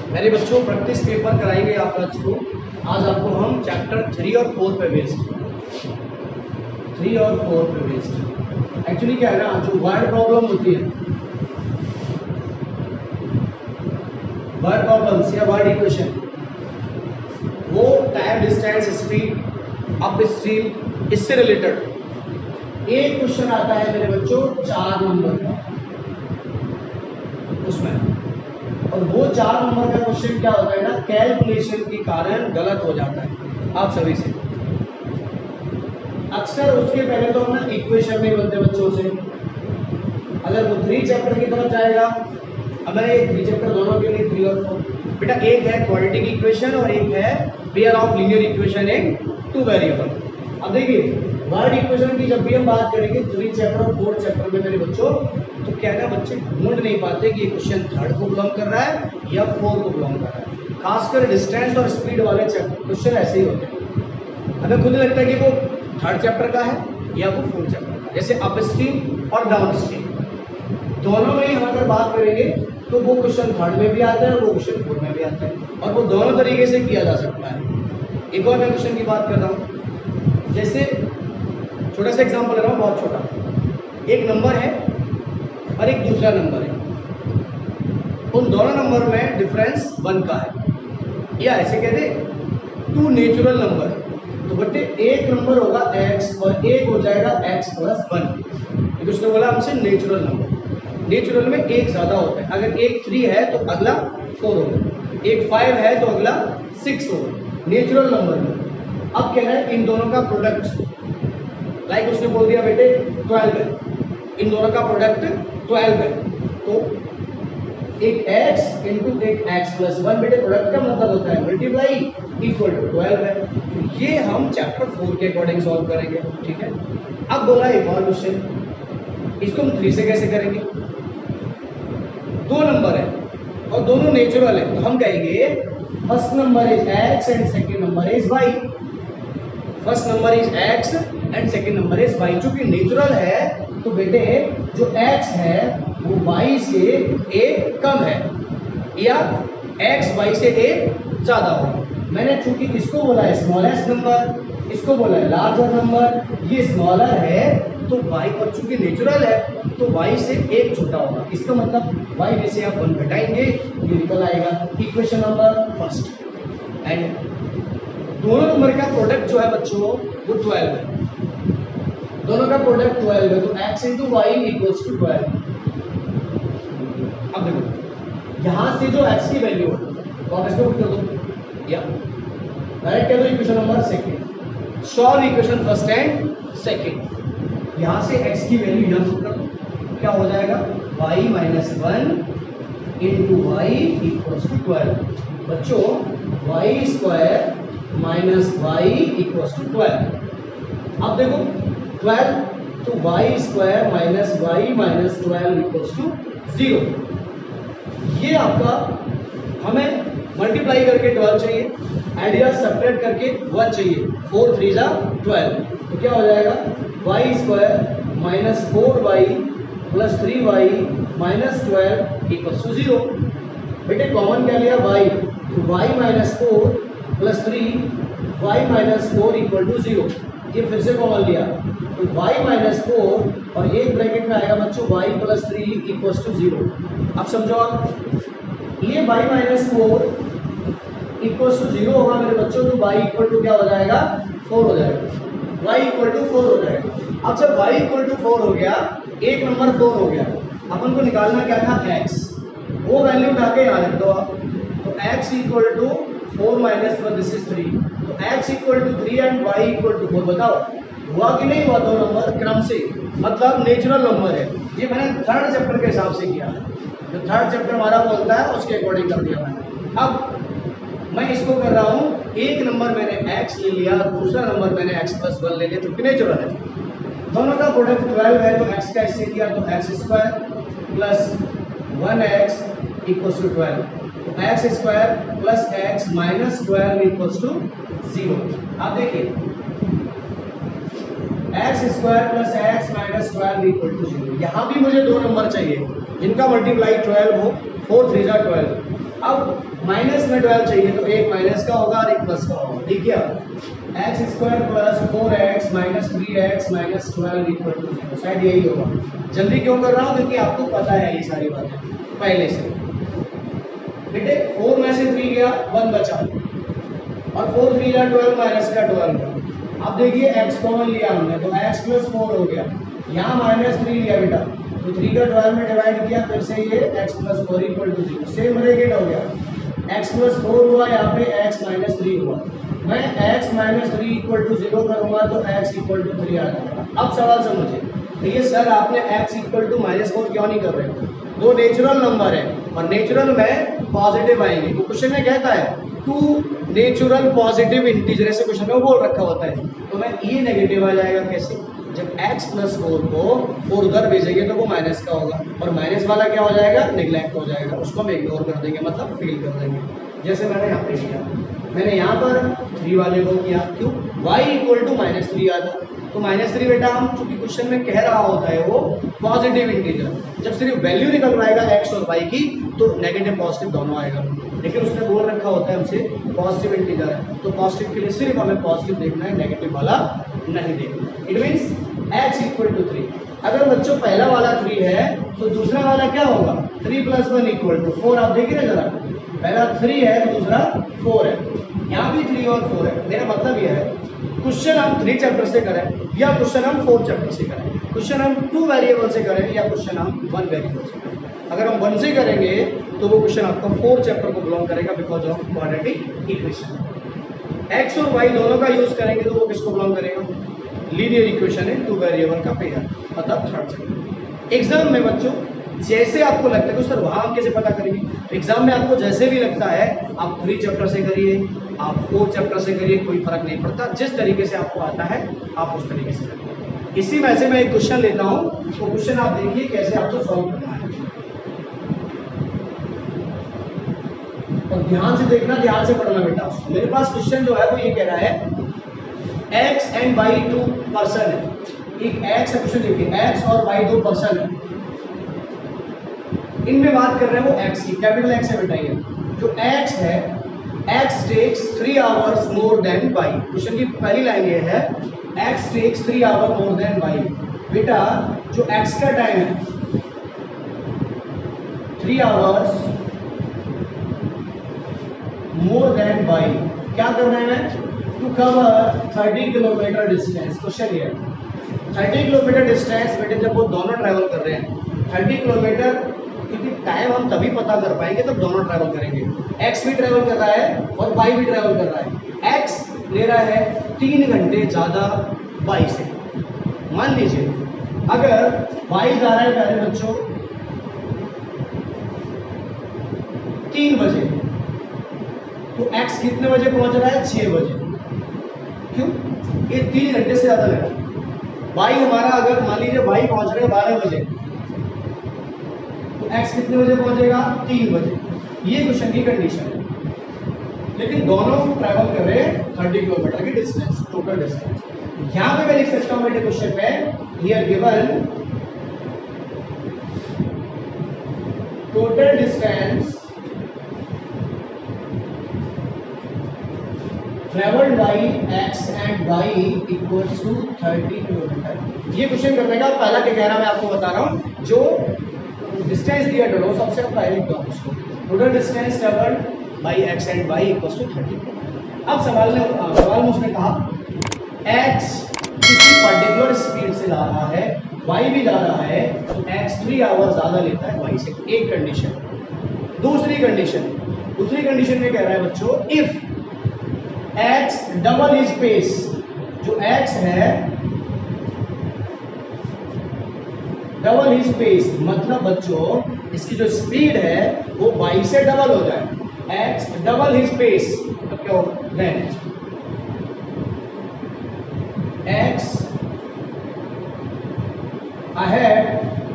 मेरे बच्चों practice paper कराएंगे आप लोग को। आज आपको हम चैप्टर 3 और 4 पे बेस्ड 3 और 4 पे बेस्ड एक्चुअली क्या है ना, जो वर्ड प्रॉब्लम होती है, वर्ड प्रॉब्लम्स या वर्ड इक्वेशन, वो time, distance, speed, up stream, इससे रिलेटेड एक क्वेश्चन आता है मेरे बच्चों 4 नंबर का उसमें। और वो 4 नंबर का क्वेश्चन क्या होता है ना, कैलकुलेशन के कारण गलत हो जाता है आप सभी से। अक्सर उसके पहले तो हम ना इक्वेशन नहीं बनते बच्चों से। अगर वो 3 चैप्टर की तरफ जाएगा, अब मैंने 3 चैप्टर दोनों के लिए 3 और 4 बेटा, एक है क्वाड्रेटिक इक्वेशन और एक है pair of linear equation in 2 variable. अब देखिए वर्ड इक्वेशन की जब भी हम बात करेंगे 3 चैप्टर और 4 चैप्टर में मेरे बच्चों, तो क्या ना बच्चे ढूंढ नहीं पाते कि ये क्वेश्चन 3rd को बिलोंग कर रहा है या 4th को बिलोंग कर रहा है। खासकर डिस्टेंस और स्पीड वाले क्वेश्चन ऐसे ही होते हैं। हमें खुद लगता है कि वो 3rd चैप्टर का है या वो 4th चैप्टर का। जैसे अप स्ट्रीम और डाउन स्ट्रीम दोनों में ही हम अगर बात करेंगे तो वो क्वेश्चन 3rd में भी आता है और वो क्वेश्चन 4th में भी आता है, और वो दोनों तरीके से किया जा सकता है। एक और मैं क्वेश्चन की बात कर रहा हूँ, जैसे छोटा सा एग्जांपल ले रहा हूँ, बहुत छोटा। एक नंबर है और एक दूसरा नंबर है, उन दोनों नंबर में डिफरेंस 1 का है, या ऐसे कह दे 2 नेचुरल नंबर। तो बच्चे एक नंबर होगा x और एक हो जाएगा x + 1। उसने बोला हमसे नेचुरल नंबर, नेचुरल में एक ज्यादा होता है। अगर एक 3 है तो अगला 4 होगा, एक 5 है तो अगला 6 होगा नेचुरल नंबर में। अब क्या है, इन दोनों का प्रोडक्ट, लाइक उसने बोल दिया बेटे 12 है, इन दोनों का प्रोडक्ट 12 है, तो एक x इंटू एक x + 1 बेटे प्रोडक्ट का मतलब होता है मल्टीप्लाई इक्वल टू 12 है। तो ये हम चैप्टर 4 के अकॉर्डिंग सॉल्व करेंगे, ठीक है। अब बोला एक और क्वेश्चन, इसको हम 3 से कैसे करेंगे। 2 नंबर है और दोनों नेचुरल है, तो हम कहेंगे first number is x and second number is y। First number is x and second number is y। चूंकि नेचुरल है तो बेटे जो x है वो y से एक कम है, या x y से एक ज्यादा हो। मैंने चूंकि इसको बोला है स्मॉलेस्ट नंबर, इसको बोला है लार्जर नंबर, ये स्मॉलर है तो y, और चूंकि नेचुरल है तो y से एक छोटा होगा। इसका मतलब y में से आप 1 घटाएंगे, ये निकल आएगा इक्वेशन नंबर फर्स्ट। एंड दोनों नंबर का प्रोडक्ट जो है बच्चों वो 12 है, दोनों का प्रोडक्ट 12 है, तो x × y = 12। अब देखो यहां से जो x की वैल्यू है तो आप इसको पुट कर दो, या डायरेक्ट कह दो equation number second, solve equation first and second. यहां से x की वैल्यू यहां पुट कर दो, क्या हो जाएगा y - 1 × y = 12। बच्चों y² - y = 12। अब देखो 12, तो y² - y - 12 = 0। ये आपका हमें मल्टीप्लाई करके 12 चाहिए, एड या सब्ट्रैक्ट करके 1 चाहिए। 4 × 3 = 12, तो क्या हो जाएगा y² - 4y + 3y - 12 = 0। बेटे कॉमन क्या लिया y, तो y - 4 + 3 y - 4 = 0। ये फिर से कॉमन लिया तो y - 4 और एक ब्रैकेट में आएगा बच्चों y + 3 = 0। अब समझो आप, ये y - 4 = 0 होगा मेरे बच्चों, तो y = क्या हो जाएगा 4 हो जाएगा, y = 4 हो जाएगा। अब जब y = 4 हो गया, एक नंबर 4 हो गया, अपन को निकालना क्या था x, वो वैल्यू उठा के यहाँ रख दो आप, तो x = 4 - 1 दिस इज 3, तो x = 3 एंड y = 4। बताओ हुआ कि नहीं हुआ, दो नंबर क्रम से, मतलब नेचुरल नंबर है। ये मैंने 3rd चैप्टर के हिसाब से किया है, जो 3rd चैप्टर हमारा बोलता है उसके अकॉर्डिंग कर दिया मैंने। अब मैं इसको कर रहा हूँ, एक नंबर मैंने x ले लिया, दूसरा नंबर मैंने x + 1 ले लिया, तो नेचुरल है। दोनों का प्रोडक्ट 12 है, तो x का इससे किया तो x² + 1x = 12, तो x² + x - 12 = 0। आप देखिए x² + x - 12 = 0। यहाँ भी मुझे 2 नंबर चाहिए जिनका मल्टीप्लाई 12 हो, 4 × 3 = 12। अब माइनस में 12 चाहिए तो एक माइनस का होगा और एक प्लस का होगा, ठीक है। X square plus 4x minus 3x minus 12 equal to 0, शायद यही होगा। जल्दी क्यों कर रहा हूँ, क्योंकि आपको पता है ये सारी बातें पहले से। बेटे 4 में से 3 गया, 1 बचा, और 4 3 या 12 माइनस का 12। अब देखिए x कॉमन लिया हमने तो x प्लस 4 हो गया, यहाँ माइनस 3 लिया बेटा तो 3 का 12 में डिवाइड किया, फिर से ये x plus 4 equal to 0, same bracket हो गया। x प्लस 4 हुआ, यहाँ पे x माइनस 3 हुआ। मैं x माइनस 3 इक्वल टू 0 करूंगा तो x इक्वल टू 3 आ जाएगा। अब सवाल समझिए, देखिए सर आपने x इक्वल टू माइनस 4 क्यों नहीं कर रहे हो, वो नेचुरल नंबर है और नेचुरल में पॉजिटिव आएंगे। तो क्वेश्चन में कहता है टू नेचुरल पॉजिटिव इंटीजर, ऐसे क्वेश्चन में बोल रखा होता है। तो मैं ये नेगेटिव आ जाएगा कैसे, जब x प्लस 4 को 4 उधर भेजेंगे तो वो माइनस का होगा, और माइनस वाला क्या हो जाएगा, नेग्लेक्ट हो जाएगा, उसको हम इग्नोर कर देंगे, मतलब फेल कर देंगे। जैसे मैंने यहाँ पे किया, मैंने यहाँ पर 3 वाले को किया, क्यों, y इक्वल टू माइनस 3 आता, तो माइनस 3 बेटा हम चूंकि क्वेश्चन में कह रहा होता है वो पॉजिटिव इंटीजर, जब सिर्फ वैल्यू निकल आएगा x और y की तो नेगेटिव पॉजिटिव दोनों आएगा, लेकिन उसने बोल रखा होता है हमसे पॉजिटिव इंटीजर है, तो पॉजिटिव के लिए सिर्फ हमें पॉजिटिव देखना है, नेगेटिव वाला नहीं देखना। It means x equal to 3। अगर बच्चों पहला वाला 3 है तो दूसरा वाला क्या होगा, 3 प्लस 1 इक्वल टू 4। आप देखिए ना जरा, पहला 3 है तो दूसरा 4 है, यहाँ भी 3 और 4 है। मेरा मतलब यह है क्वेश्चन हम 3 चैप्टर से करें या क्वेश्चन हम 4 चैप्टर से करें, क्वेश्चन हम 2 वेरिएबल से करें या क्वेश्चन हम 1 वेरिएबल से करें, अगर हम 1 से करेंगे तो वो क्वेश्चन आपका 4 चैप्टर को बिलोंग करेगा because of quadratic equation. x और y दोनों का यूज करेंगे तो वो किसको बिलोंग करेगा, लीनियर इक्वेशन है 2 वेरिएबल का पेयर, मतलब थर्ड चैप्टर। एग्जाम में बच्चों जैसे आपको लगता है कि सर वहां हम कैसे पता करेंगे, तो एग्जाम में आपको जैसे भी लगता है आप 3 चैप्टर से करिए, आप 4 चैप्टर से करिए, कोई फर्क नहीं पड़ता, जिस तरीके से आपको आता है आप उस तरीके से करिए। इसी में से मैं एक क्वेश्चन लेता हूं, तो क्वेश्चन आप देखिए कैसे आपको सॉल्व करना है, और ध्यान से देखना, ध्यान से पढ़ना बेटा। मेरे पास क्वेश्चन जो है वो ये कह रहा है x एंड y 2 पर्सन है, एक x है, क्वेश्चन देखिए x और y 2 पर्सन है, इनमें बात कर रहे हैं वो x की, कैपिटल X है बेटा ये, जो x है x takes 3 hours more than y। Question की पहली लाइन ये है x takes 3 hours more than y। बेटा जो x का टाइम है 3 hours more than y, क्या करना है मैं, to cover 30 kilometre distance. Question ये 30 किलोमीटर डिस्टेंस बेटे, जब वो दोनों ट्रैवल कर रहे हैं 30 किलोमीटर, क्योंकि टाइम हम तभी पता कर पाएंगे तब दोनों ट्रैवल करेंगे, x भी ट्रैवल कर रहा है और y भी ट्रैवल कर रहा है। x ले रहा है 3 घंटे ज़्यादा y से। मान लीजिए अगर y जा रहा है प्यारे बच्चों 3 बजे, तो x कितने बजे पहुंच रहा है, 6 बजे। क्यों, ये 3 घंटे से ज़्यादा लगा। y हमारा अगर मान लीजिए y पहुंच रहे हैं 12 बजे, तो x कितने बजे पहुंचेगा, 3 बजे। ये क्वेश्चन की कंडीशन है, लेकिन दोनों ट्रैवल कर रहे हैं 30 किलोमीटर की डिस्टेंस, टोटल डिस्टेंस। यहां पे मैं लिख सकता हूं बेटे क्वेश्चन पे here given total distance travelled by x and y equals to 30 kilometre. ये क्वेश्चन करने का पहला क्या कह रहा मैं आपको बता रहा हूं, जो डिस्टेंस दिया दोनों सबसे पहले लिख दो उसको, total distance travelled by x and y equals to 30। अब सवाल में उसने कहा x किसी पर्टिकुलर स्पीड से जा रहा है, y भी जा रहा है, तो x 3 आवर ज्यादा लेता है y से, एक कंडीशन। दूसरी कंडीशन में कह रहा है बच्चों if x double his pace, जो x है डबल हिज पेस, मतलब बच्चों इसकी जो स्पीड है वो y से डबल हो जाए, x डबल हिज पेस, तो क्या होगा, then x ahead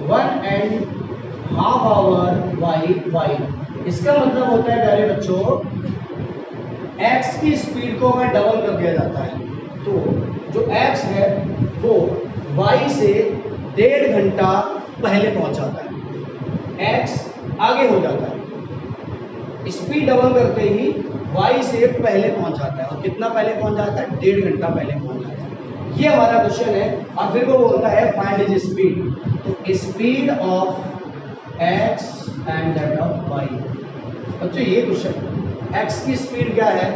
1.5 hour y। इसका मतलब होता है प्यारे बच्चों x की स्पीड को अगर डबल कर दिया जाता है तो जो x है वो y से 1.5 घंटा पहले पहुंच जाता है, x आगे हो जाता है। स्पीड डबल करते ही y से पहले पहुंच जाता है, और कितना पहले पहुंच जाता है, 1.5 घंटा पहले पहुंच जाता है। ये हमारा क्वेश्चन है। और फिर वो बोलता है फाइंड हिज स्पीड, तो speed of x and that of y। बच्चों ये क्वेश्चन x की स्पीड क्या है,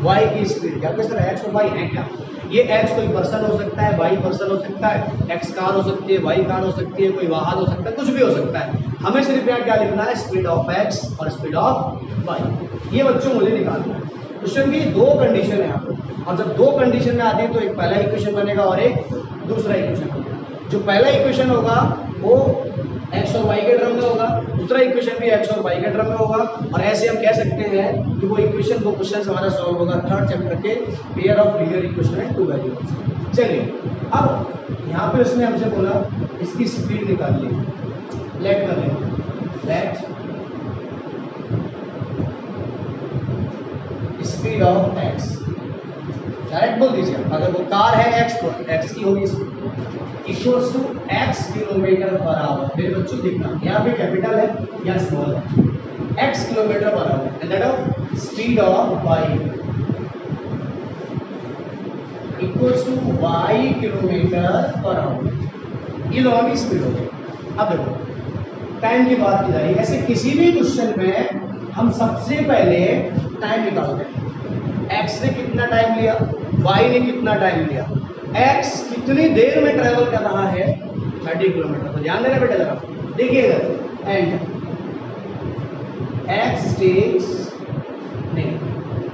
y की स्पीड क्या, किस तरह x और y है क्या, ये x कोई पर्सन हो सकता है, y पर्सन हो सकता है, x कार हो सकती है, y कार हो सकती है, कोई वाहन हो सकता है, कुछ भी हो सकता है। हमें सिर्फ यहाँ क्या लिखना है, स्पीड ऑफ x और स्पीड ऑफ y। ये बच्चों मुझे निकालना है। क्वेश्चन की दो कंडीशन है यहाँ पे, और जब दो कंडीशन में आती है तो एक पहला इक्वेशन बनेगा और एक दूसरा इक्वेशन बनेगा। जो पहला इक्वेशन होगा वो x और y के टर्म में होगा, दूसरा इक्वेशन भी x और y के टर्म में होगा, और ऐसे हम कह सकते हैं कि वो इक्वेशन, वो क्वेश्चन हमारा सॉल्व होगा थर्ड चैप्टर के पेयर ऑफ लीनियर इक्वेशन है टू वेरिएबल्स। चलिए अब यहाँ पे उसने हमसे बोला इसकी स्पीड निकालिए, लेट कर लेंगे, late speed of x, direct बोल दीजिए, अगर वो कार है x तो x की होगी equals to x kilometre per hour. मेरे बच्चों देखना यहाँ पे कैपिटल है या स्मॉल है, x kilometre per hour and that of speed of y equals to y kilometre per hour. ये दोनों की स्पीड हो गई। अब देखो टाइम की बात की जा रही है, ऐसे किसी भी क्वेश्चन में हम सबसे पहले टाइम निकालते हैं। x ने कितना टाइम लिया, y ने कितना टाइम लिया, x कितनी देर में ट्रेवल कर रहा है, 30 किलोमीटर। तो ध्यान देना बेटा जरा, देखिए इधर, एंड x टेक्स नहीं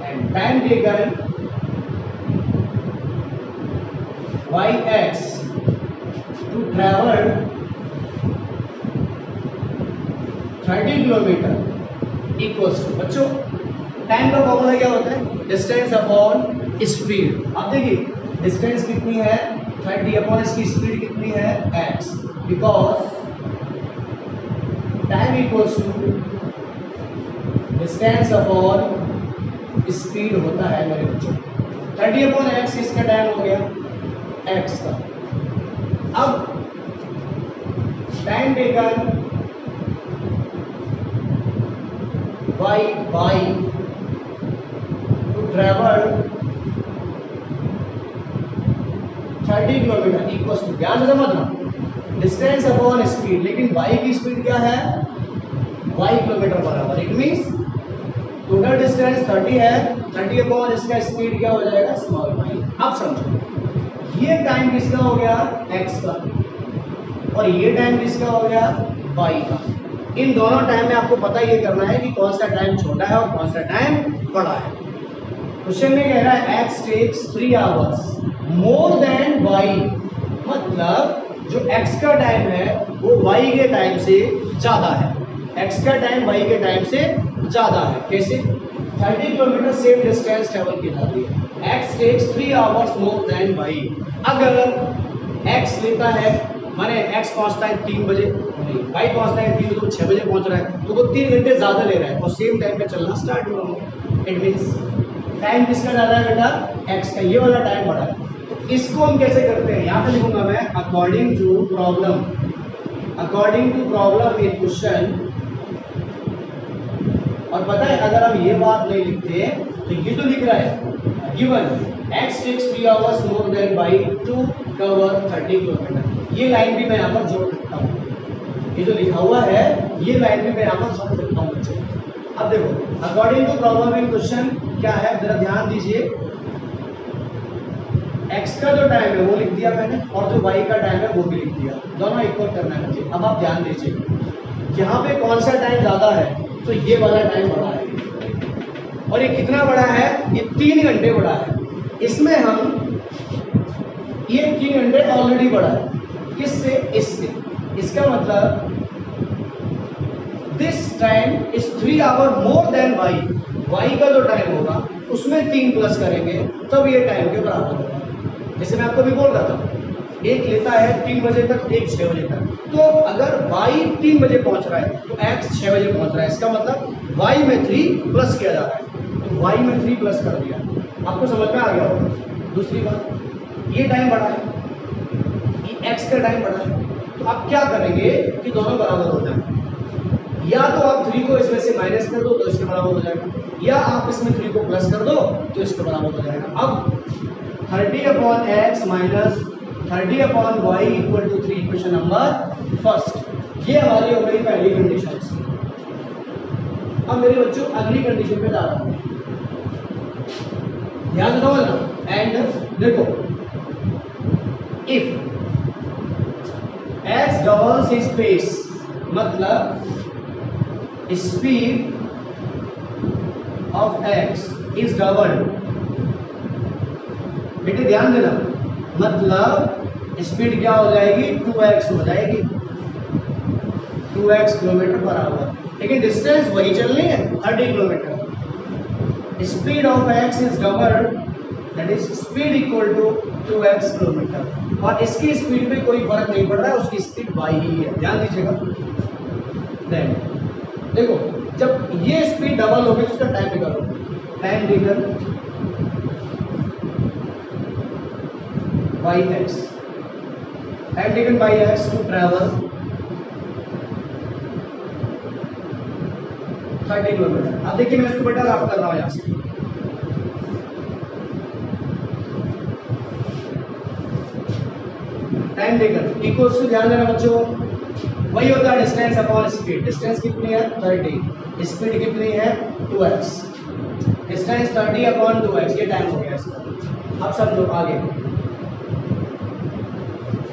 and time taken yx to travel 30 kilometre equals to, बच्चों टाइम का फॉर्मूला क्या होता है, डिस्टेंस अपॉन स्पीड। अब देखिए डिस्टेंस कितनी है 30 अपॉन इसकी स्पीड कितनी है x, because time equals to distance upon speed होता है मेरे बच्चों। 30 अपॉन x इसका टाइम हो गया x का। अब time taken y by to travel 30 kilometre equal to, ध्यान से समझना, डिस्टेंस अपॉन स्पीड, लेकिन y की स्पीड क्या है, y kilometre per hour. It means total distance 30 है, 30 अपॉन इसका स्पीड क्या हो जाएगा, स्मॉल y। अब समझो ये टाइम किसका हो गया, x का, और ये टाइम किसका हो गया, y का। इन दोनों टाइम में आपको पता ये करना है कि कौन सा टाइम छोटा है और कौन सा टाइम बड़ा है। क्वेश्चन में कह रहा है x takes 3 hours more than y, मतलब जो x का टाइम है वो y के टाइम से ज्यादा है, x का टाइम y के टाइम से ज्यादा है। कैसे, 30 किलोमीटर सेम डिस्टेंस ट्रेवल की जाती है, x takes 3 hours more than y। अगर x लेता है, माने x पहुंचता है 3 बजे, y पहुंचता है 3 बजे, तो 6 बजे पहुंच रहा है, तो वो 3 घंटे ज्यादा ले रहा है और सेम टाइम पे चलना स्टार्ट हो रहा है। इट मींस टाइम किसका ज्यादा है बेटा, x का, ये वाला टाइम बड़ा है। तो इसको हम कैसे करते हैं, यहाँ पे लिखूंगा मैं according to problem, according to problem in question. और पता है अगर हम ये बात नहीं लिखते तो ये तो लिख रहा है given x takes 3 hours more than y to cover 30 kilometre, ये लाइन भी मैं यहाँ पर जोड़ सकता हूँ, ये जो लिखा हुआ है ये लाइन भी मैं यहाँ पर जोड़ सकता हूँ बच्चों। अब देखो according to problem in question क्या है, जरा ध्यान दीजिए, x का जो टाइम है वो लिख दिया मैंने और जो y का टाइम है वो भी लिख दिया, दोनों इक्वल करना है मुझे। अब आप ध्यान दीजिए यहाँ पे कौन सा टाइम ज़्यादा है, तो ये वाला टाइम बड़ा है, और ये कितना बड़ा है, ये 3 घंटे बड़ा है। इसमें हम ये 3 घंटे ऑलरेडी बड़ा है, किससे, इससे। इसका मतलब this time is 3 hour more than y, y का जो टाइम होगा उसमें 3 प्लस करेंगे तब ये टाइम के बराबर होगा। जैसे मैं आपको भी बोल रहा था, एक लेता है 3 बजे तक, एक 6 बजे तक, तो अगर y 3 बजे पहुंच रहा है तो x 6 बजे पहुंच रहा है, इसका मतलब y में 3 प्लस किया जा रहा है, तो y में 3 प्लस कर दिया। आपको समझ में आ गया होगा। दूसरी बात, ये टाइम बढ़ा है, ये x का टाइम बढ़ा है, तो आप क्या करेंगे कि दोनों बराबर हो जाए, या तो आप 3 को इसमें से माइनस कर दो तो इसके बराबर हो जाएगा, या आप इसमें 3 को प्लस कर दो तो इसके बराबर हो जाएगा। अब 30/x minus 30/y equal to 3 equation number first, ये हमारी हो गई पहली कंडीशन। अब मेरे बच्चों अगली कंडीशन पे जा रहा हूँ, ध्यान दो ना। एंड देखो, if x doubles is space, मतलब speed of x is double, बेटे ध्यान देना, मतलब स्पीड क्या हो जाएगी 2x हो जाएगी, 2x किलोमीटर पर आवर, लेकिन डिस्टेंस वही चलनी है 30 kilometre. Speed of x is double, that is speed equal to 2x kilometre, और इसकी स्पीड पे कोई फर्क नहीं पड़ रहा है, उसकी स्पीड y ही है, ध्यान दीजिएगा। देन देखो, जब ये स्पीड डबल होगी तो उसका टाइम निकालो, time taken by x, time taken by x to travel 30 kilometre. अब देखिए मैं इसको बेटा रफ कर रहा हूं यहां से, टाइम टेकन इक्वल्स टू, ध्यान देना बच्चों, वही होता है डिस्टेंस अपॉन स्पीड। डिस्टेंस कितनी है 30, स्पीड कितनी है 2x, डिस्टेंस 30/2x, ये टाइम हो गया इसका। अब समझो आगे,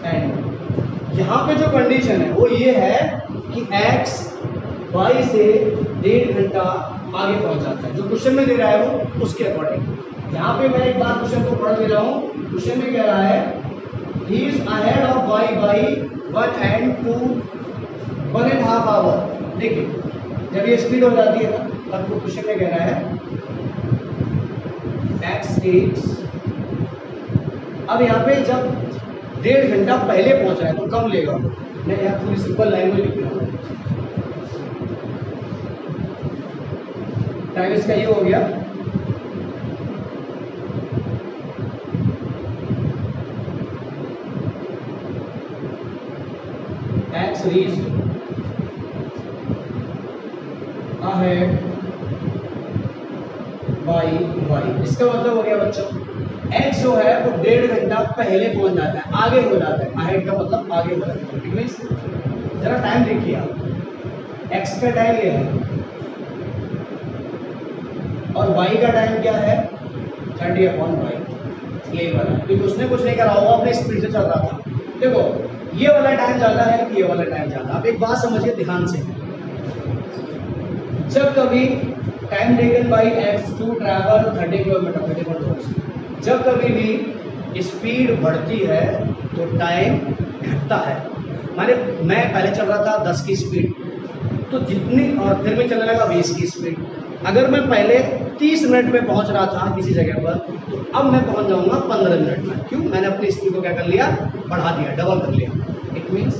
एंड यहाँ पे जो कंडीशन है वो ये है कि x y से 1.5 घंटा आगे पहुंच जाता है, जो क्वेश्चन में दे रहा है वो उसके अकॉर्डिंग। यहाँ पे मैं एक बार क्वेश्चन को पढ़ ले रहा हूँ, क्वेश्चन में कह रहा है he is ahead of y by 1 and 1.5 hour. देखिए जब ये स्पीड हो जाती है ना, तब वो क्वेश्चन में कह रहा है x is, अब यहाँ पे जब 1.5 घंटा पहले पहुंच रहा है तो कम लेगा, मैं यहाँ पूरी सिंपल लैंग्वेज लिख रहा हूँ। टाइम इसका ये हो गया, x reached ahead by y, इसका मतलब हो गया बच्चों x जो है वो 1.5 घंटा पहले पहुंच जाता है, आगे हो जाता है। ahead का मतलब आगे हो जाता है, मींस जरा टाइम देखिए आप, x का टाइम ये है और y का टाइम क्या है 30/y, यही वाला, क्योंकि उसने कुछ नहीं करा होगा, अपने स्पीड से चल रहा था। देखो ये वाला टाइम ज्यादा है कि ये वाला टाइम ज्यादा, आप एक बात समझिए ध्यान से, जब कभी time taken by x to travel 30 kilometre, जब कभी भी स्पीड बढ़ती है तो टाइम घटता है। माने मैं पहले चल रहा था 10 की स्पीड, तो जितनी, और फिर मैं चलने लगा 20 की स्पीड, अगर मैं पहले 30 मिनट में पहुंच रहा था किसी जगह पर, तो अब मैं पहुंच जाऊंगा 15 मिनट में। क्यों? मैंने अपनी स्पीड को क्या कर लिया, बढ़ा दिया, डबल कर लिया। इट मीन्स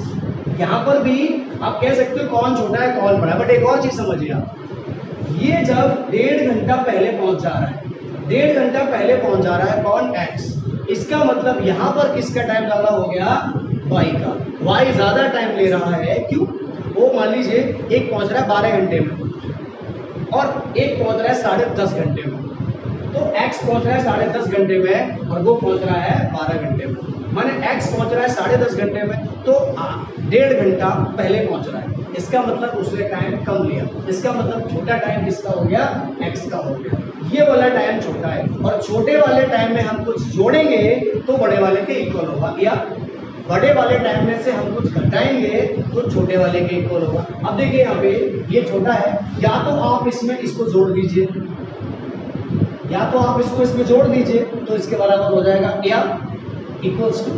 यहाँ पर भी आप कह सकते हो कौन छोटा है कौन बड़ा है, बट एक और चीज समझिए आप, ये जब 1.5 घंटा पहले पहुंच जा रहा है, 1.5 घंटा पहले पहुंच जा रहा है कौन, x, इसका मतलब यहाँ पर किसका टाइम ज्यादा हो गया, y का। y ज्यादा टाइम ले रहा है, क्यों? वो मान लीजिए एक पहुंच रहा है 12 घंटे में और एक पहुंच रहा है 10.5 घंटे में, तो x पहुंच रहा है 10.5 घंटे में और वो पहुंच रहा है 12 घंटे में। माने x पहुंच रहा है 10.5 घंटे में तो 1.5 घंटा पहले पहुंच रहा है, इसका मतलब उसने टाइम कम लिया, इसका मतलब छोटा टाइम किसका हो गया, x का हो गया। ये वाला टाइम छोटा है, और छोटे वाले टाइम में हम कुछ जोड़ेंगे तो बड़े वाले के इक्वल होगा, या बड़े वाले टाइम में से हम कुछ घटाएंगे तो छोटे वाले के इक्वल होगा। अब देखिए यहाँ पे ये छोटा है, या तो आप इसमें इसको जोड़ दीजिए, या तो आप इसको इसमें जोड़ दीजिए तो इसके बराबर हो जाएगा, या इक्वल्स टू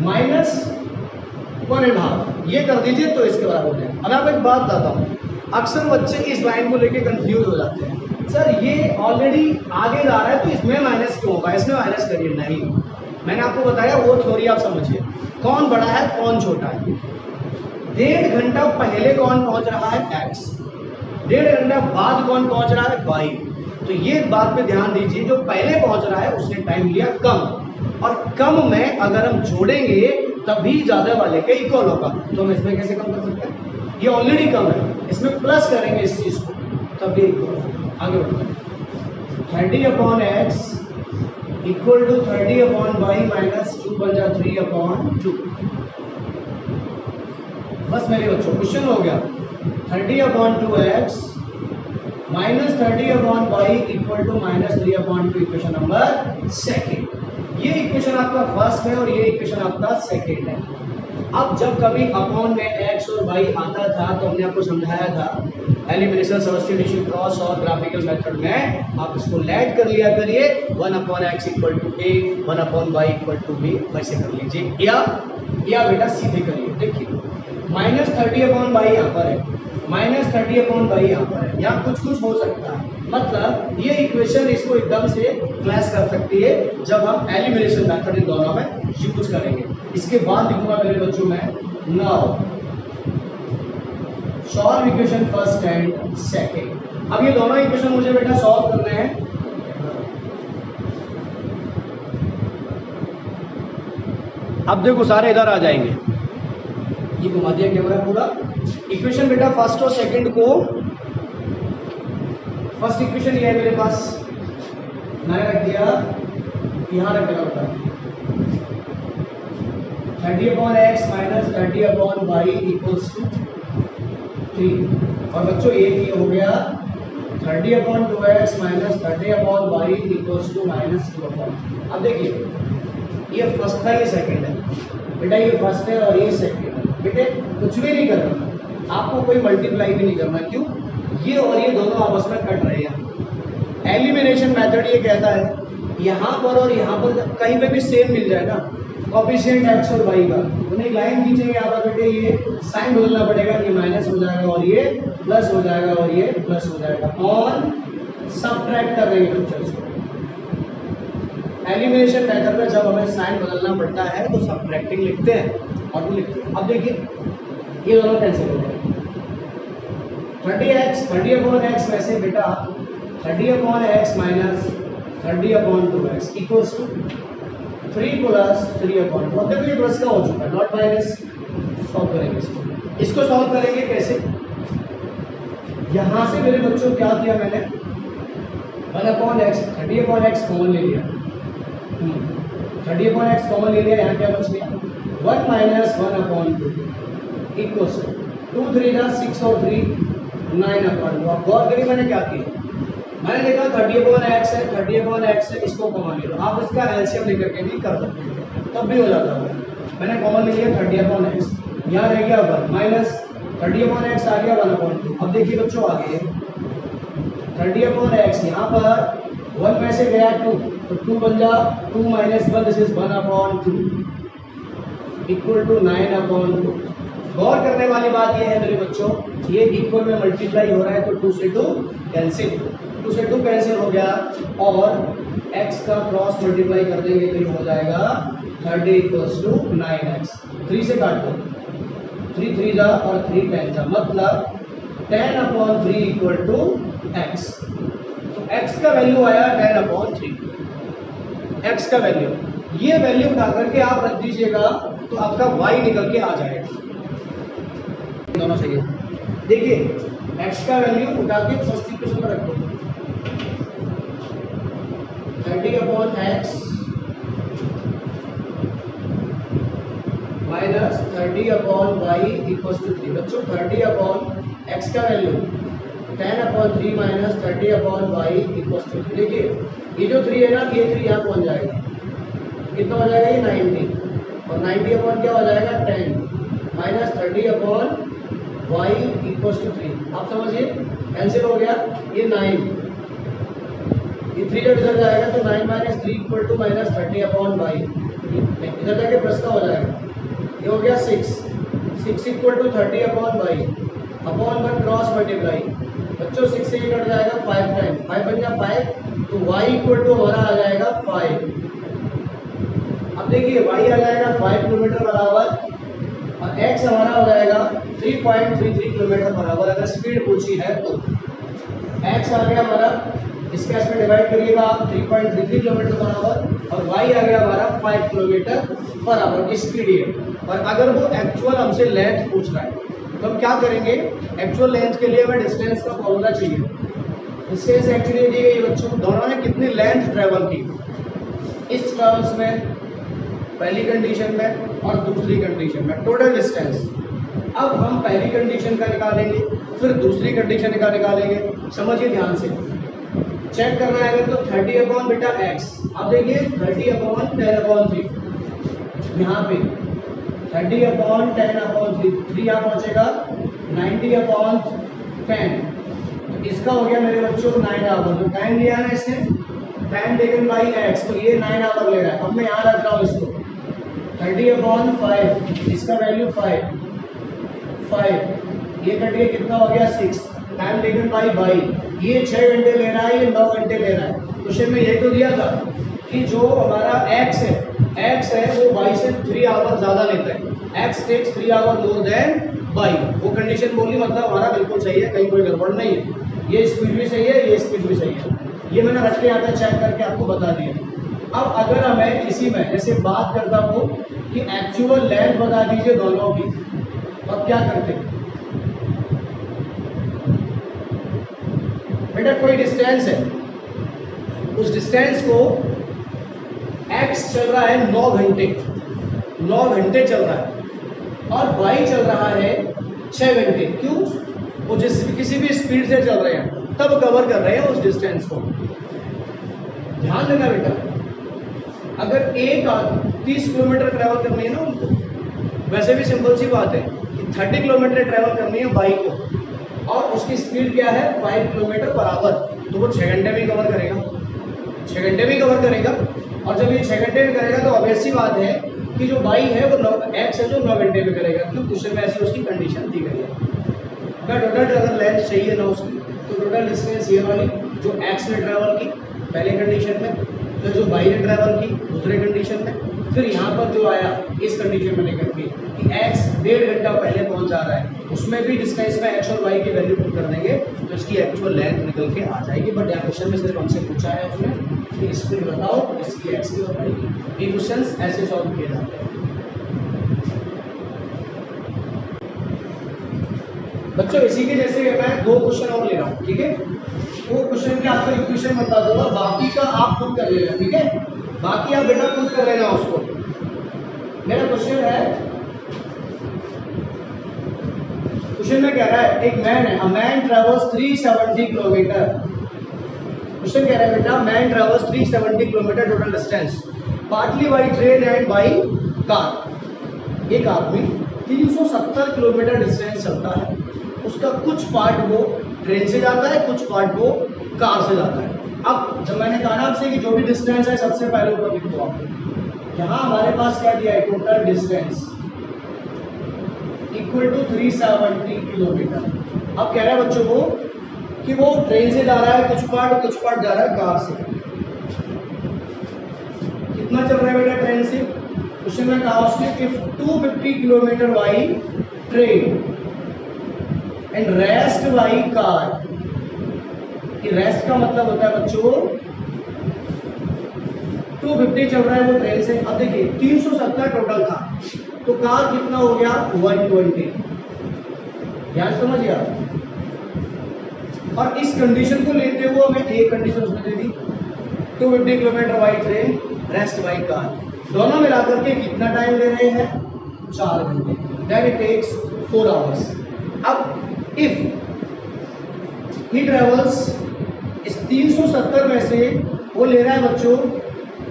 -1.5, ये कर दीजिए तो इसके बराबर हो जाएगा। अब आपको एक बात बताता हूँ, अक्सर बच्चे इस लाइन को लेके कंफ्यूज हो जाते हैं, सर ये ऑलरेडी आगे जा रहा है तो इसमें माइनस क्यों होगा, इसमें माइनस करिए। नहीं, मैंने आपको बताया वो थ्योरी आप समझिए, कौन बड़ा है कौन छोटा है। 1.5 घंटा पहले कौन पहुंच रहा है, x, 1.5 घंटा बाद कौन पहुंच रहा है, y। तो ये बात पे ध्यान दीजिए, जो पहले पहुंच रहा है उसने टाइम लिया कम, और कम में अगर हम जोड़ेंगे तभी ज्यादा वाले के इक्वल होगा। तो हम इसमें कैसे कम कर सकते हैं, ये ऑलरेडी कम है, इसमें प्लस करेंगे इस चीज को, तब ये इक्वल। आगे बढ़ते हैं। 30/x equal to 30/y minus 2 बन जा 3/2। बस मेरे बच्चों क्वेश्चन हो गया 30/2x minus 30/y equal to minus 3/2 equation number second. ये इक्वेशन आपका फर्स्ट है और ये इक्वेशन आपका सेकेंड है। अब जब कभी अपॉन में x और y आता था तो हमने आपको समझाया था एलिमिनेशन, सब्स्टिट्यूशन, क्रॉस और ग्राफिकल मेथड में आप इसको लेट कर लिया करिए 1/x equal to a 1/y equal to b, वैसे कर लीजिए या बेटा सीधे करिए। देखिए माइनस 30/y यहाँ पर है, माइनस 30/y यहाँ पर है, यहाँ कुछ कुछ हो सकता है। मतलब ये इक्वेशन इसको एकदम से क्लैश कर सकती है जब हम एलिमिनेशन मेथड इन दोनों में यूज करेंगे। इसके बाद लिखूंगा मेरे बच्चों में now solve equation first and second. अब ये दोनों इक्वेशन मुझे बेटा सॉल्व करने हैं। अब देखो सारे इधर आ जाएंगे, ये घुमा दिया कैमरा पूरा। इक्वेशन बेटा फर्स्ट और सेकंड को, फर्स्ट इक्वेशन ये है मेरे पास, मैंने रख दिया यहाँ रख दिया बेटा 30/x minus 30/y equals to 3। और बच्चों ये हो गया 30/2x minus 30/y equals to minus 2। अब देखिए ये फर्स्ट था, ये सेकंड है बेटा, ये फर्स्ट है और ये सेकंड है। बेटे कुछ भी नहीं करना, आपको कोई मल्टीप्लाई भी नहीं करना। क्यों? ये और ये दोनों आपस में कट रहे हैं। एलिमिनेशन मेथड ये कहता है यहाँ पर और यहाँ पर कहीं पे भी सेम मिल जाए ना कोएफिशिएंट x और y का, उन्हें लाइन खींचेंगे यहाँ पर बेटे, ये साइन बदलना पड़ेगा, ये माइनस हो जाएगा और ये प्लस हो जाएगा और ये प्लस हो जाएगा, और सबट्रैक्ट कर देंगे पिक्चर्स को। एलिमिनेशन मेथड में जब हमें साइन बदलना पड़ता है तो सबट्रैक्टिंग लिखते हैं और वो लिखते हैं। अब देखिए ये दोनों कैंसिल हो गए। 30/x में से बेटा 30/x minus 30/2x equals to 3 plus 3/2। अब देखो ये प्लस का हो चुका है, नॉट माइनस। सॉल्व करेंगे इसको सॉल्व करेंगे कैसे? यहां से मेरे बच्चों क्या किया मैंने 1/x 30/x कॉमन ले लिया, 30/x कॉमन ले लिया, यहाँ क्या बच गया 1 माइनस 1/2 इक्वल्स टू 2 3 जा 6 और 3 9/2। अब गौर करिए मैंने क्या किया, मैंने देखा 30/x है, 30/x है, इसको कॉमन ले लो। आप इसका एलसीएम लेकर के भी कर सकते हैं, तब भी हो जाता है। मैंने कॉमन ले लिया 30/x, यहाँ रह गया 1 माइनस 30/x आ गया 1/2। अब देखिए बच्चों आगे 30/x यहाँ पर 1 में से गया 2, तो 2 बन जा 2 minus 1 this is 1/2 equal to 9/2। गौर करने वाली बात यह है मेरे बच्चों, ये इक्वल में मल्टीप्लाई हो रहा है तो 2 से 2 कैंसिल, 2 से 2 कैंसिल हो गया, और x का क्रॉस मल्टीप्लाई कर देंगे तो ये हो जाएगा 30 इक्वल्स टू 9x। 3 से काट दो, 3 3 जा और 3 10 जा, मतलब 10/3 इक्वल टू x। तो x का वैल्यू आया 10/3, x का वैल्यू, ये वैल्यू उठा करके आप रख दीजिएगा तो आपका y निकल के आ जाएगा। दोनों सही है। देखिए x का वैल्यू उठा के फर्स्ट इक्वेशन में रखो 30/x minus 30/y equals to 3। बच्चों 30/x का value 10/3 minus 30/y equals to 3। देखिए ये जो 3 है ना, ये 3 यहाँ पहुँच जाएगा, कितना हो जाएगा ये 90, और 90 क्या हो जाएगा 10 माइनस 30/y इक्वल्स टू 3। आप समझिए कैंसिल हो गया, ये 9, ये 3 जब इधर जाएगा तो 9 minus 3 equal to minus 30/y, इधर जाके प्लस का हो जाएगा, ये हो गया 6 equal to 30/y upon 1 cross multiply. बच्चों 6 से ये कट जाएगा 5 टाइम, 5 बन गया 5, तो y इक्वल टू हमारा आ जाएगा 5। अब देखिए y आ जाएगा 5 किलोमीटर बराबर, और x हमारा हो जाएगा 3.33 किलोमीटर बराबर, अगर स्पीड पूछी है तो। x आ गया हमारा, इसका इसमें डिवाइड करिएगा 3.33 किलोमीटर बराबर, और y आ गया हमारा 5 किलोमीटर बराबर की स्पीड है। और अगर वो एक्चुअल हमसे लेंथ पूछ रहा है तो हम क्या करेंगे, एक्चुअल लेंथ के लिए हमें डिस्टेंस का फॉर्मूला चाहिए। डिस्टेंस एक्चुअली दी गई बच्चों, दोनों ने कितनी लेंथ ट्रेवल की इस टर्म्स में, पहली कंडीशन में और दूसरी कंडीशन में, टोटल डिस्टेंस। अब हम पहली कंडीशन का निकालेंगे, फिर दूसरी कंडीशन का निकालेंगे। समझिए ध्यान से, चेक करना है अगर तो 30/x। अब देखिए 30/10/3, यहाँ पे 30/10/3, 3 यहाँ पहुँचेगा 90/10। इसका हो गया मेरे बच्चों 9 आवर। जो टाइम लिया ना इसने, टाइम टेकन बाई x, तो ये 9 आवर ले रहा है। अब मैं यहाँ रख रहा हूँ इसको 30/5, इसका वैल्यू 5, ये कट के कितना हो गया 6। टाइम टेकन बाई ये 6 घंटे ले रहा है, ये 9 घंटे ले रहा है। क्वेश्चन में यही तो दिया था कि जो हमारा x है वो y से 3 आवर ज़्यादा लेता है। x takes 3 hour more than y, वो कंडीशन बोली, मतलब हमारा बिल्कुल सही है, कहीं कोई गड़बड़ नहीं है। ये स्पीड भी सही है, ये स्पीड भी सही है। ये मैंने रख के यहाँ पे चेक करके आपको बता दिया। अब अगर हमें इसी में जैसे बात करता हूँ कि एक्चुअल लेंथ बता दीजिए दोनों की, तो अब क्या करते हैं बेटा, कोई डिस्टेंस है, उस डिस्टेंस को x चल रहा है 9 घंटे चल रहा है और y चल रहा है 6 घंटे। क्यों? वो किसी भी स्पीड से चल रहे हैं तब कवर कर रहे हैं उस डिस्टेंस को। ध्यान देना बेटा, अगर 30 किलोमीटर ट्रैवल करनी है ना उनको, वैसे भी सिंपल सी बात है कि 30 किलोमीटर ट्रैवल करनी है बाइक को और उसकी स्पीड क्या है 5 किलोमीटर पर आवर, तो वो 6 घंटे में कवर करेगा, 6 घंटे में कवर करेगा। और जब ये 6 घंटे में करेगा तो ऑब्वियस सी बात है कि जो बाई है वो x है जो 9 घंटे में करेगा। क्यों? क्वेश्चन में ऐसी उसकी कंडीशन दी गई है। अगर टोटल अगर लेंथ चाहिए ना उसकी, तो टोटल डिस्टेंस ये वाली जो x ने ट्रैवल की पहले कंडीशन में, फिर जो बाई ने ट्रैवल की दूसरे कंडीशन में, फिर यहाँ पर जो आया इस कंडीशन में लेकर के कि x 1.5 घंटा पहले पहुँच जा रहा है, उसमें भी डिस्टेंस में x और y की वैल्यू पुट कर देंगे तो इसकी एक्चुअल लेंथ निकल के आ जाएगी। बट यहाँ क्वेश्चन में सिर्फ हमसे पूछा है उसने कि स्पीड बताओ, इसकी x की बताइए। ये क्वेश्चन ऐसे सॉल्व किए जाते हैं बच्चों। इसी के जैसे मैं 2 क्वेश्चन और ले रहा हूँ, ठीक है? वो क्वेश्चन के आपको इक्वेशन बता दूंगा, बाकी का आप खुद कर लेना, ठीक है? बाकी आप बेटा खुद कर लेना उसको। मेरा क्वेश्चन है, क्वेश्चन में कह रहा है एक मैन है, a man travels 370 kilometre. Question कह रहा है बेटा man travels 370 kilometre total distance partly by train and by car. एक आदमी 370 किलोमीटर डिस्टेंस चलता है, उसका कुछ पार्ट वो ट्रेन से जाता है, कुछ पार्ट वो कार से जाता है। अब जब मैंने कहा आपसे कि जो भी डिस्टेंस है सबसे पहले ऊपर लिख दो आप। यहाँ हमारे पास क्या दिया है, total distance equal to 370 kilometre. अब कह रहा है बच्चों को कि वो ट्रेन से जा रहा है कुछ पार्ट जा रहा है कार से। कितना चल रहा है बेटा ट्रेन से? क्वेश्चन में कहा उसने कि 250 kilometre by train and rest by car. कि रेस्ट का मतलब होता है बच्चों 250 चल रहा है वो ट्रेन से। अब देखिए 370 टोटल था, तो कार कितना हो गया 120। ध्यान समझिए आप। और इस कंडीशन को लेते हुए हमें एक कंडीशन उसने दे दी 250 kilometre by train, rest by car. दोनों मिलाकर के कितना टाइम ले रहे हैं 4 घंटे, दैट इट टेक्स 4 आवर्स। अब इफ ही ट्रेवल्स इस 370 में से वो ले रहा है बच्चों,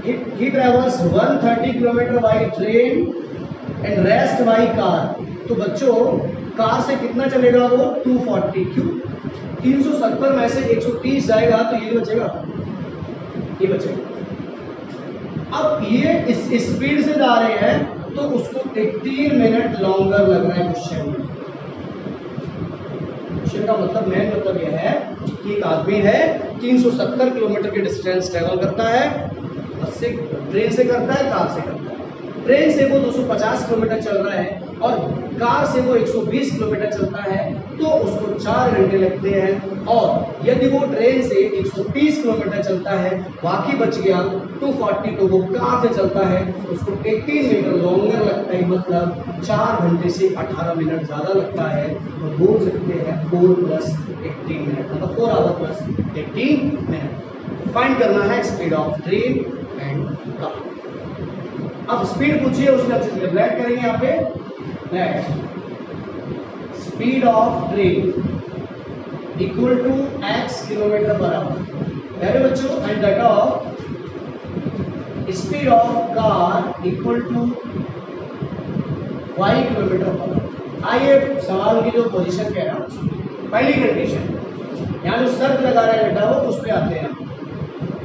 ही travels 130 kilometre by train and rest by car. तो बच्चों कार से कितना चलेगा वो 240। क्यों? 370 में से 130 जाएगा तो ये बचेगा, ये बचेगा। अब ये इस स्पीड से जा रहे हैं तो उसको 18 मिनट लॉन्गर लग रहा है क्वेश्चन में। क्वेश्चन का मतलब मेन मतलब यह है कि एक आदमी है 370 किलोमीटर की डिस्टेंस ट्रेवल करता है, बस से ट्रेन से करता है, कार से करता है। ट्रेन से वो 250 किलोमीटर चल रहा है और कार से वो 120 किलोमीटर चलता है। तो उसको 4 घंटे लगते हैं। और यदि वो ट्रेन से 130 किलोमीटर चलता है, बाकी बच गया 240 तो वो कार से चलता है, उसको 18 मिनट लॉन्गर लगता है, मतलब 4 घंटे से 18 मिनट ज़्यादा लगता है। तो बोल सकते हैं 4 + 18 मिनट, मतलब 4 आवर + 18 मिनट। फाइंड करना है speed of train and car. अब स्पीड पूछिए, उसमें अच्छे से लेट करेंगे यहाँ पे, let speed of train equal to x kilometre per hour, प्यारे बच्चों, and that of speed of car equal to y kilometre per hour. आइए सवाल की जो पोजीशन कह रहा हूँ, पहली कंडीशन यहाँ जो शर्त लगा रहा है बेटा वो उस पर आते हैं।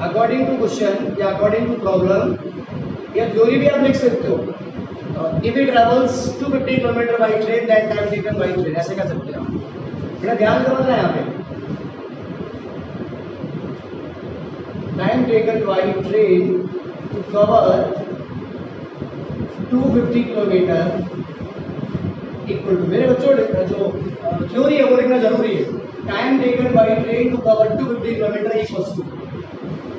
अकॉर्डिंग टू क्वेश्चन या अकॉर्डिंग टू प्रॉब्लम या थ्योरी भी आप लिख सकते हो। If it travels 250 kilometre by train that time taken by train, ऐसे कर सकते हो। बेटा ध्यान समझना है यहाँ पे, time taken by train to cover 250 kilometre equal to, मेरे बच्चों जो थ्योरी है वो लिखना जरूरी है। Time taken by train to cover 250 kilometre equals to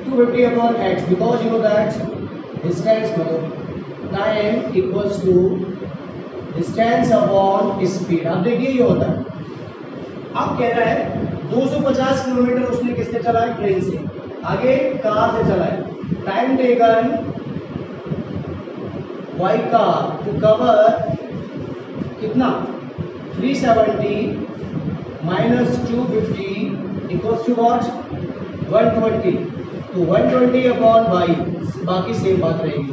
250 upon x, because you know that distance मतलब time equals to distance upon speed. अब देखिए ये होता है, अब कह रहा है 250 किलोमीटर उसने किससे चला है, ट्रेन से, आगे कार से चला है। Time taken by car to cover कितना 370 माइनस 250 इक्वल्स टू वॉट 120, तो 120 अपॉन बाई, बाकी सेम बात रहेगी,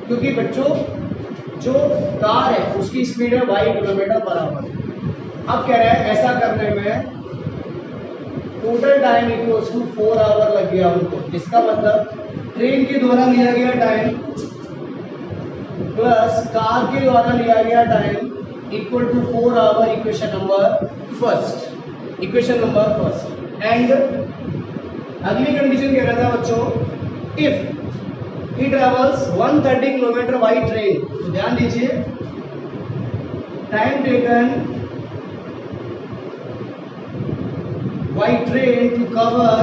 क्योंकि बच्चों जो कार है उसकी स्पीड है y किलोमीटर पर आवर। अब कह रहा है ऐसा करने में total time equals to 4 hour लग गया उनको। इसका मतलब ट्रेन के द्वारा लिया गया टाइम प्लस कार के द्वारा लिया गया time equal to 4 hour. Equation number first, equation number first. And अगली कंडीशन कह रहा था बच्चों, if he travels 130 kilometre by train, तो ध्यान दीजिए time taken by train to cover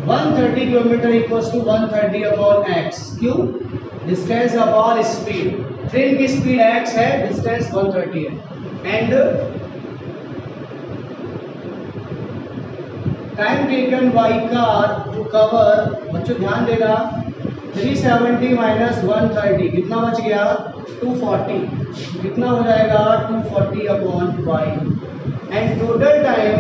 130 kilometre equals to 130 upon x, क्यों, डिस्टेंस अपॉन स्पीड, ट्रेन की स्पीड x है, डिस्टेंस 130 है। And time taken by car to cover, बच्चों ध्यान देना, 370 माइनस 130 कितना बच गया 240, कितना हो जाएगा 240 अपॉन 5। एंड टोटल टाइम,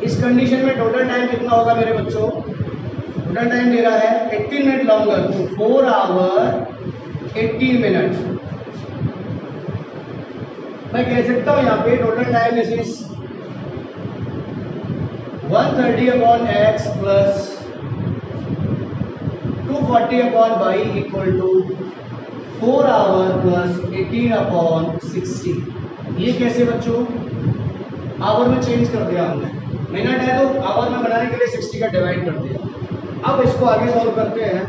इस कंडीशन में टोटल टाइम कितना होगा मेरे बच्चों, टोटल टाइम दे रहा है 18 मिनट लॉन्गर, तो 4 आवर 18 मिनट। मैं कह सकता हूँ यहाँ पे total time is 130 upon x plus 240 upon y equal to 4 hour plus 18 upon 60। ये कैसे बच्चों, आवर में चेंज कर दिया हमने, मिनट है तो आवर में बनाने के लिए 60 का डिवाइड कर दिया। अब इसको आगे सॉल्व करते हैं,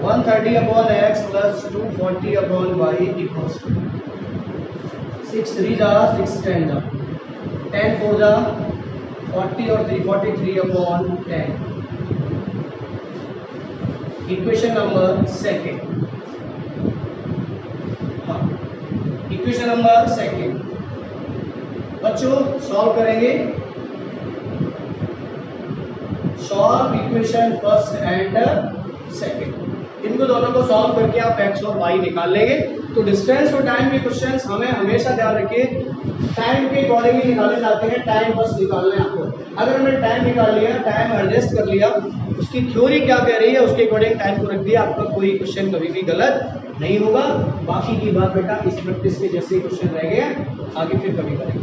130 upon x plus 240 upon y equals 6 3 जा 6 10 जा 10 4 जा 40 और 343 अपॉन 10। इक्वेशन नंबर सेकेंड, हाँ इक्वेशन नंबर सेकेंड बच्चों सॉल्व करेंगे। Solve equation first and second, इनको दोनों को सॉल्व करके आप x और y निकाल लेंगे। तो डिस्टेंस और टाइम के क्वेश्चंस हमें हमेशा ध्यान रखिए टाइम के अकॉर्डिंग ही निकाले जाते हैं, टाइम बस निकालना है आपको। अगर हमने टाइम निकाल लिया, टाइम एडजस्ट कर लिया, उसकी थ्योरी क्या कह रही है उसके अकॉर्डिंग टाइम को रख दिया, आपका कोई क्वेश्चन कभी भी गलत नहीं होगा। बाकी की बात बेटा इस प्रैक्टिस के जैसे क्वेश्चन रह गए, आगे फिर कभी करेंगे।